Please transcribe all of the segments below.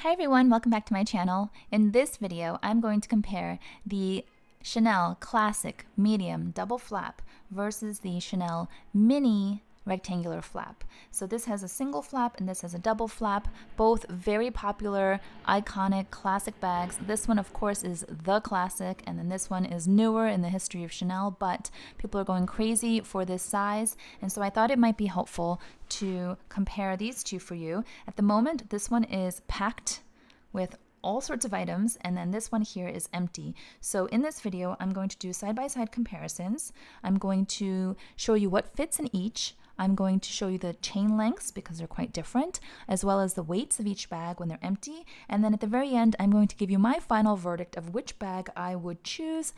Hi everyone, welcome back to my channel. In this video, I'm going to compare the Chanel Classic Medium Double Flap versus the Chanel Mini Rectangular Flap. So this has a single flap and this has a double flap, both very popular, iconic, classic bags. This one, of course, is the classic, and then this one is newer in the history of Chanel, but people are going crazy for this size, and so I thought it might be helpful to compare these two for you. At the moment, this one is packed with all sorts of items, and then this one here is empty. So in this video, I'm going to do side-by-side comparisons. I'm going to show you what fits in each. I'm going to show you the chain lengths because they're quite different, as well as the weights of each bag when they're empty. And then at the very end, I'm going to give you my final verdict of which bag I would choose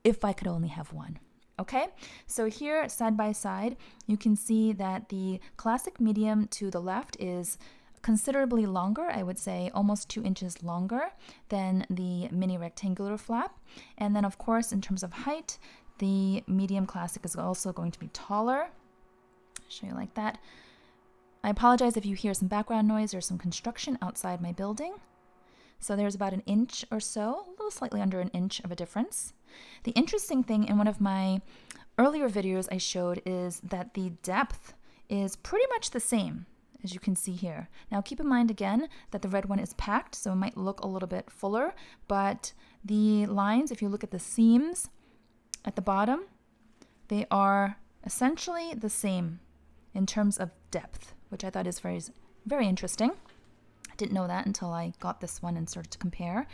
if I could only have one. Okay, so here side by side, you can see that the classic medium to the left is considerably longer, I would say almost 2 inches longer than the mini rectangular flap. And then of course, in terms of height, the medium classic is also going to be taller. Show you like that. I apologize if you hear some background noise or some construction outside my building. So there's about an inch or so, a little slightly under an inch of a difference. The interesting thing in one of my earlier videos I showed is that the depth is pretty much the same, as you can see here. Now keep in mind again that the red one is packed, so it might look a little bit fuller, but the lines, if you look at the seams at the bottom, they are essentially the same in terms of depth, which I thought is very interesting. I didn't know that until I got this one and started to compare.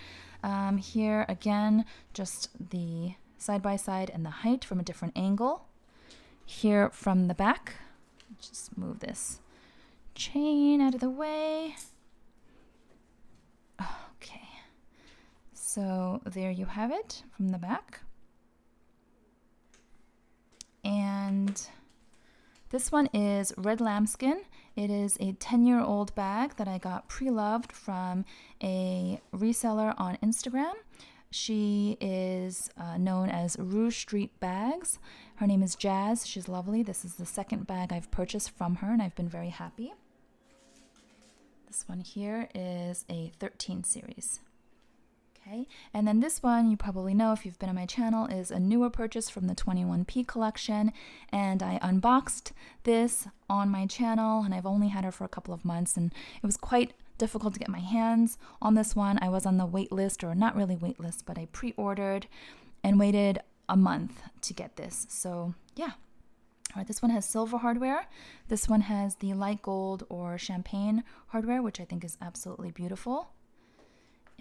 Here again, just the side-by-side and the height from a different angle. Here from the back, just move this chain out of the way. Okay, so there you have it from the back. And this one is red lambskin. It is a 10-year-old bag that I got pre-loved from a reseller on Instagram. She is known as Rouge Street Bags. Her name is Jazz. She's lovely. This is the second bag I've purchased from her, and I've been very happy. This one here is a 13 series. Okay, and then this one, you probably know if you've been on my channel, is a newer purchase from the 21P collection, and I unboxed this on my channel, and I've only had her for a couple of months, and it was quite difficult to get my hands on this one. I was on the wait list, or not really wait list, but I pre-ordered and waited a month to get this. So yeah. All right, this one has silver hardware. This one has the light gold or champagne hardware, which I think is absolutely beautiful.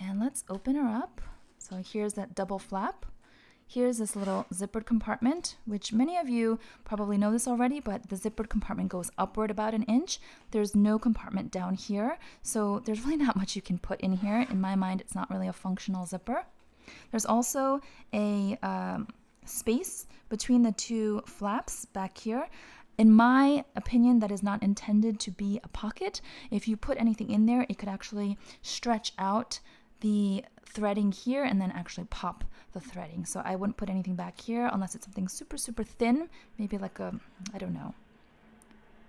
And let's open her up. So here's that double flap. Here's this little zippered compartment, which many of you probably know this already, but the zippered compartment goes upward about an inch. There's no compartment down here, so there's really not much you can put in here. In my mind, it's not really a functional zipper. There's also a space between the two flaps back here. In my opinion, that is not intended to be a pocket. If you put anything in there, it could actually stretch out the threading here and then actually pop the threading. So I wouldn't put anything back here unless it's something super, super thin, maybe like a, I don't know,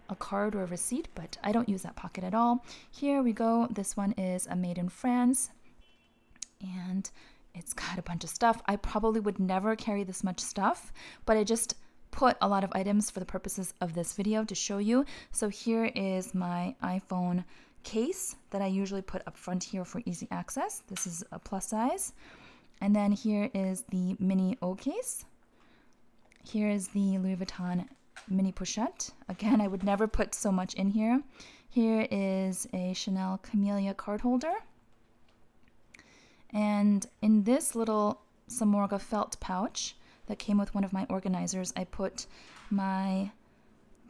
a card or a receipt, but I don't use that pocket at all. Here we go. This one is a made in France, and it's got a bunch of stuff. I probably would never carry this much stuff, but I just put a lot of items for the purposes of this video to show you. So here is my iPhone case that I usually put up front here for easy access. This is a plus size. And then here is the mini O case. Here is the Louis Vuitton mini pochette. Again, I would never put so much in here. Here is a Chanel Camellia card holder. And in this little Samorga felt pouch that came with one of my organizers, I put my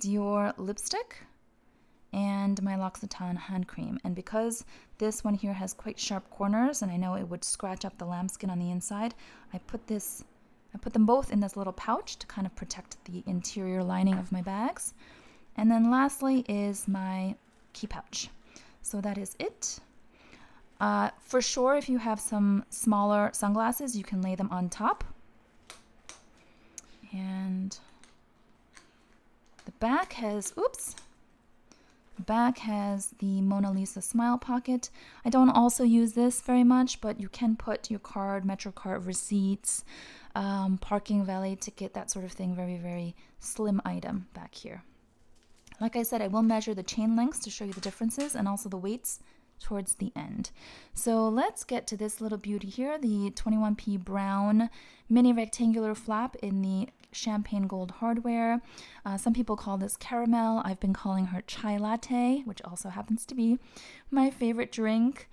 Dior lipstick and my L'Occitane hand cream. And because this one here has quite sharp corners, and I know it would scratch up the lambskin on the inside, I put them both in this little pouch to kind of protect the interior lining of my bags. And then lastly is my key pouch. So that is it. For sure, if you have some smaller sunglasses, you can lay them on top. And the back has, oops, The back has the Mona Lisa smile pocket. I don't also use this very much, but you can put your card, MetroCard receipts, parking valet ticket, that sort of thing. Very, very slim item back here. Like I said, I will measure the chain lengths to show you the differences and also the weights towards the end. So let's get to this little beauty here, the 21p brown mini rectangular flap in the champagne gold hardware. Some people call this caramel. I've been calling her chai latte, which also happens to be my favorite drink.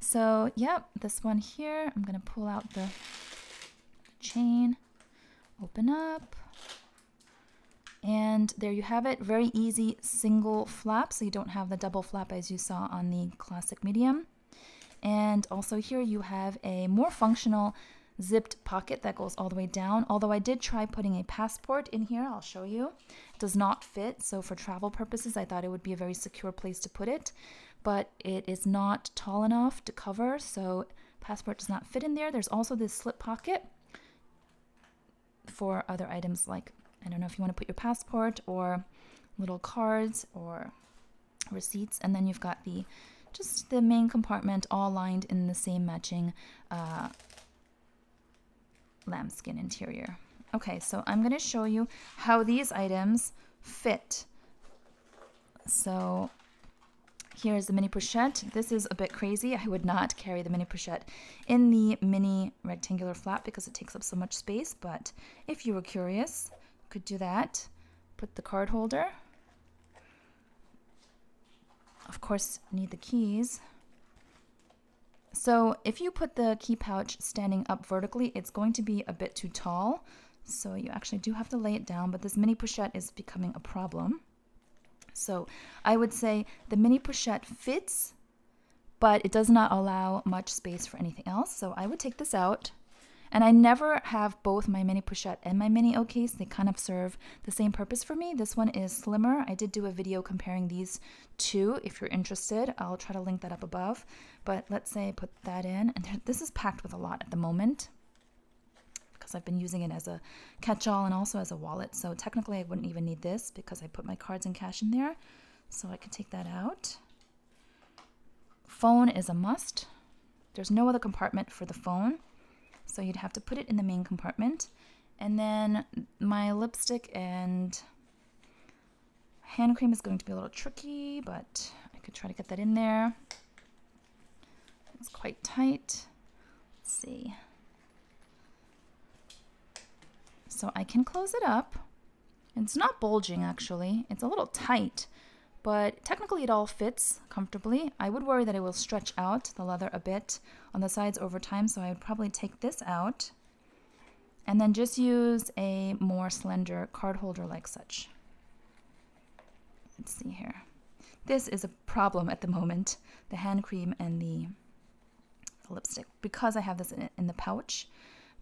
So yep, this one here, I'm gonna pull out the chain, open up, and there you have it. Very easy single flap, so you don't have the double flap as you saw on the classic medium. And also here you have a more functional zipped pocket that goes all the way down, although I did try putting a passport in here. I'll show you. It does not fit, so for travel purposes I thought it would be a very secure place to put it, but it is not tall enough to cover, so passport does not fit in there. There's also this slip pocket for other items, like I don't know if you want to put your passport or little cards or receipts, and then you've got just the main compartment all lined in the same matching lambskin interior. Okay, so I'm going to show you how these items fit. So here's the mini pochette. This is a bit crazy. I would not carry the mini pochette in the mini rectangular flap because it takes up so much space, but if you were curious, you could do that. Put the card holder. Of course, need the keys. So if you put the key pouch standing up vertically, it's going to be a bit too tall. So you actually do have to lay it down, but this mini pochette is becoming a problem. So I would say the mini pochette fits, but it does not allow much space for anything else. So I would take this out. And I never have both my mini pochette and my mini O case. They kind of serve the same purpose for me. This one is slimmer. I did do a video comparing these two. If you're interested, I'll try to link that up above. But let's say I put that in. And this is packed with a lot at the moment because I've been using it as a catch-all and also as a wallet. So technically I wouldn't even need this because I put my cards and cash in there. So I can take that out. Phone is a must. There's no other compartment for the phone, so you'd have to put it in the main compartment. And then my lipstick and hand cream is going to be a little tricky, but I could try to get that in there. It's quite tight. Let's see. So I can close it up. It's not bulging actually. It's a little tight, but technically it all fits comfortably. I would worry that it will stretch out the leather a bit on the sides over time, so I would probably take this out and then just use a more slender card holder like such. Let's see here. This is a problem at the moment, the hand cream and the lipstick, because I have this in the pouch,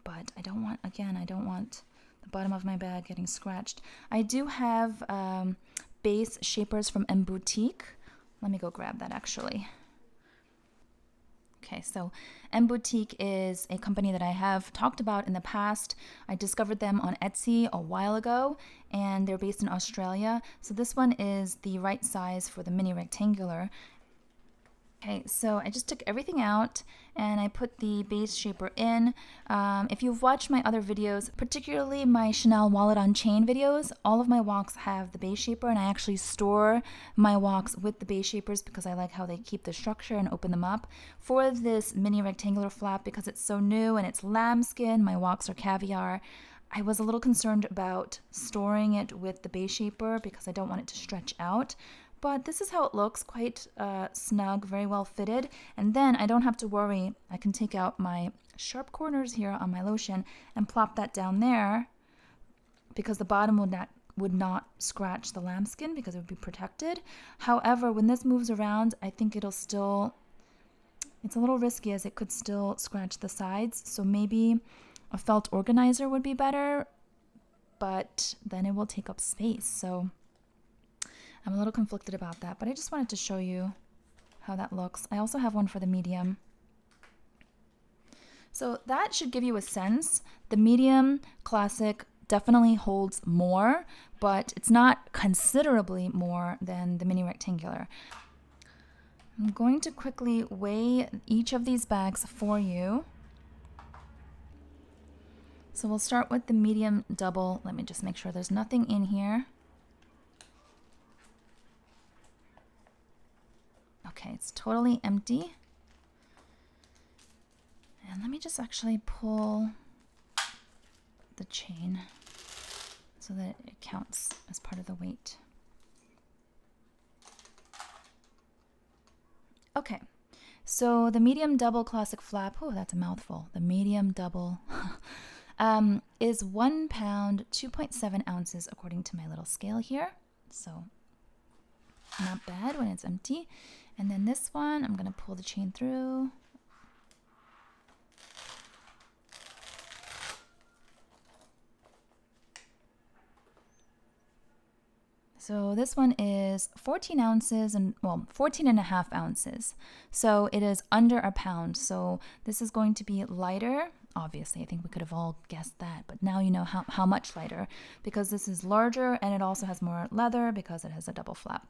but I don't want, again, I don't want the bottom of my bag getting scratched. I do have base shapers from M Boutique. Let me go grab that actually. Okay, so M Boutique is a company that I have talked about in the past. I discovered them on Etsy a while ago, and they're based in Australia. So this one is the right size for the mini rectangular. Okay, so I just took everything out and I put the base shaper in. If you've watched my other videos, particularly my Chanel wallet on chain videos, all of my walks have the base shaper, and I actually store my walks with the base shapers because I like how they keep the structure and open them up. For this mini rectangular flap, because it's so new and it's lambskin, my walks are caviar, I was a little concerned about storing it with the base shaper because I don't want it to stretch out. But this is how it looks, quite snug, very well fitted. And then I don't have to worry. I can take out my sharp corners here on my lotion and plop that down there because the bottom would not scratch the lambskin because it would be protected. However, when this moves around, I think it'll still, it's a little risky as it could still scratch the sides. So maybe a felt organizer would be better, but then it will take up space. So I'm a little conflicted about that, but I just wanted to show you how that looks. I also have one for the medium. So that should give you a sense. The medium classic definitely holds more, but it's not considerably more than the mini rectangular. I'm going to quickly weigh each of these bags for you. So we'll start with the medium double. Let me just make sure there's nothing in here. Okay, it's totally empty. And let me just actually pull the chain so that it counts as part of the weight. Okay, so the medium double classic flap, oh, that's a mouthful. The medium double is 1 pound, 2.7 ounces, according to my little scale here. So not bad when it's empty. And then this one, I'm going to pull the chain through. So this one is 14 ounces and, well, 14.5 ounces. So it is under a pound. So this is going to be lighter. Obviously, I think we could have all guessed that, but now you know how much lighter, because this is larger and it also has more leather because it has a double flap.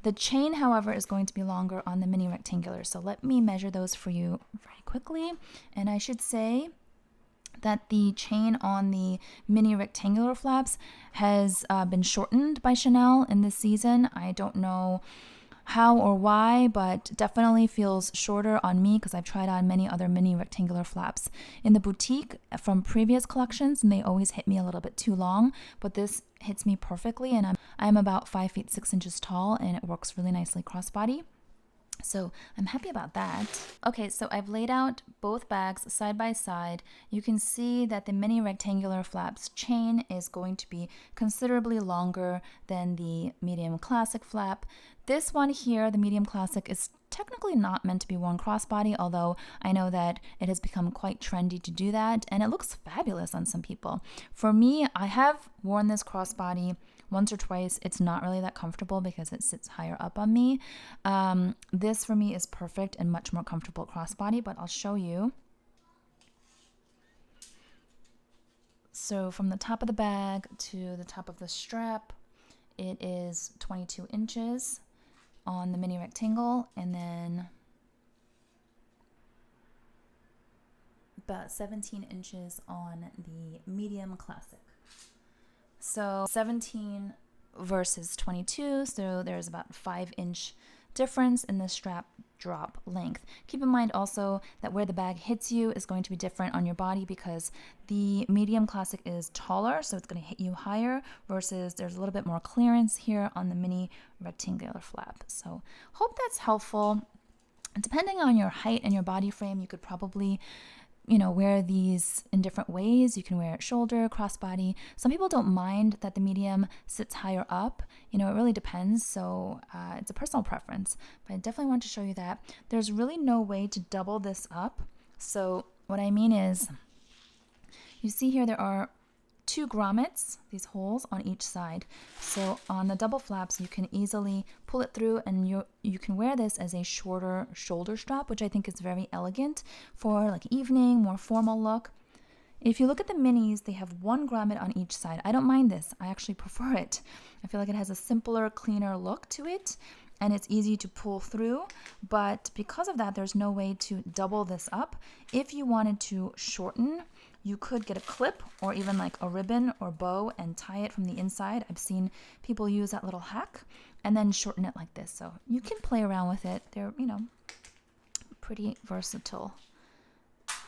The chain, however, is going to be longer on the mini rectangular. So let me measure those for you very quickly. And I should say that the chain on the mini rectangular flaps has been shortened by Chanel in this season. I don't know how or why, but definitely feels shorter on me because I've tried on many other mini rectangular flaps in the boutique from previous collections, and they always hit me a little bit too long, but this hits me perfectly, and I'm about 5 feet 6 inches tall, and it works really nicely crossbody. So I'm happy about that. Okay, so I've laid out both bags side by side. You can see that the mini rectangular flaps chain is going to be considerably longer than the medium classic flap. This one here, the medium classic, is technically not meant to be worn crossbody, although I know that it has become quite trendy to do that, and it looks fabulous on some people. For me, I have worn this crossbody once or twice. It's not really that comfortable because it sits higher up on me. This for me is perfect and much more comfortable crossbody, but I'll show you. So from the top of the bag to the top of the strap, it is 22 inches on the mini rectangle, and then about 17 inches on the medium classic. So 17 versus 22, so there's about 5-inch difference in the strap drop length. Keep in mind also that where the bag hits you is going to be different on your body because the medium classic is taller, so it's going to hit you higher, versus there's a little bit more clearance here on the mini rectangular flap. So hope that's helpful. And depending on your height and your body frame, you could probably wear these in different ways. You can wear it shoulder, crossbody. Some people don't mind that the medium sits higher up. It really depends. So it's a personal preference, but I definitely want to show you that. There's really no way to double this up. So what I mean is, you see here there are 2 grommets, these holes on each side. So on the double flaps, you can easily pull it through, and you can wear this as a shorter shoulder strap, which I think is very elegant for like evening, more formal look. If you look at the minis, they have 1 grommet on each side. I don't mind this. I actually prefer it. I feel like it has a simpler, cleaner look to it, and it's easy to pull through. But because of that, there's no way to double this up. If you wanted to shorten, you could get a clip or even like a ribbon or bow and tie it from the inside. I've seen people use that little hack and then shorten it like this. So you can play around with it. They're, pretty versatile.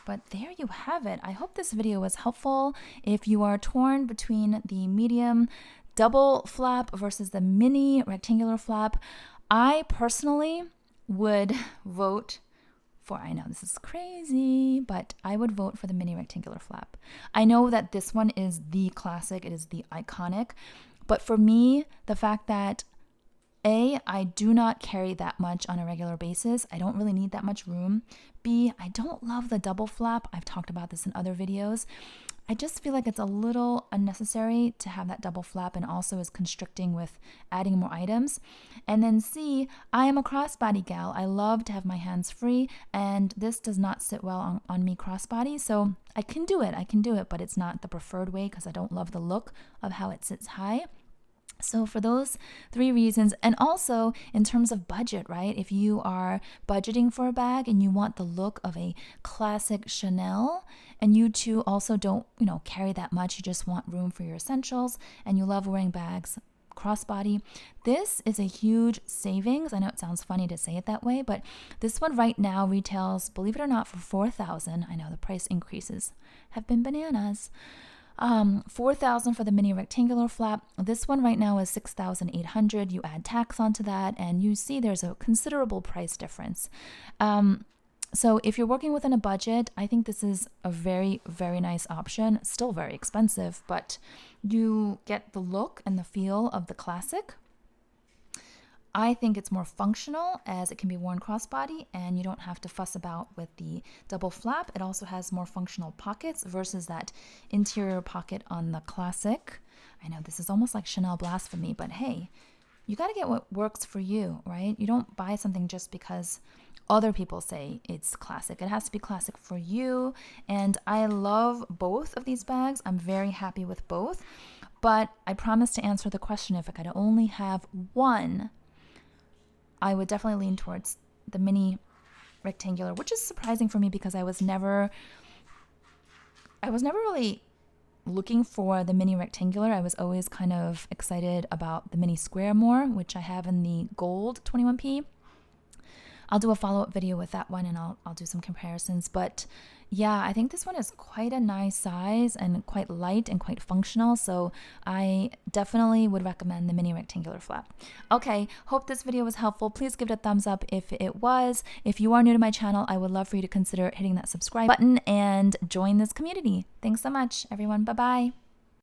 But there you have it. I hope this video was helpful. If you are torn between the medium double flap versus the mini rectangular flap, I personally would vote for, I know this is crazy, but I would vote for the mini rectangular flap. I know that this one is the classic, it is the iconic, but for me, the fact that A, I do not carry that much on a regular basis. I don't really need that much room. B, I don't love the double flap. I've talked about this in other videos. I just feel like it's a little unnecessary to have that double flap, and also is constricting with adding more items. And then C, I am a crossbody gal. I love to have my hands free, and this does not sit well on me crossbody. So I can do it, but it's not the preferred way because I don't love the look of how it sits high. So for those 3 reasons, and also in terms of budget, right? If you are budgeting for a bag and you want the look of a classic Chanel, and you too also don't, carry that much, you just want room for your essentials, and you love wearing bags crossbody, this is a huge savings. I know it sounds funny to say it that way, but this one right now retails, believe it or not, for $4,000. I know the price increases have been bananas. $4,000 for the mini rectangular flap. This one right now is $6,800. You add tax onto that, and you see there's a considerable price difference. So if you're working within a budget, I think this is a very, very nice option. Still very expensive, but you get the look and the feel of the classic. I think it's more functional as it can be worn crossbody, and you don't have to fuss about with the double flap. It also has more functional pockets versus that interior pocket on the classic. I know this is almost like Chanel blasphemy, but hey, you got to get what works for you, right? You don't buy something just because other people say it's classic. It has to be classic for you. And I love both of these bags. I'm very happy with both. But I promise to answer the question, if I could only have one, I would definitely lean towards the mini rectangular, which is surprising for me because I was never really looking for the mini rectangular. I was always kind of excited about the mini square more, which I have in the gold 21p. I'll do a follow-up video with that one, and I'll do some comparisons. But yeah, I think this one is quite a nice size and quite light and quite functional. So I definitely would recommend the mini rectangular flap. Okay, hope this video was helpful. Please give it a thumbs up if it was. If you are new to my channel, I would love for you to consider hitting that subscribe button and join this community. Thanks so much, everyone. Bye-bye.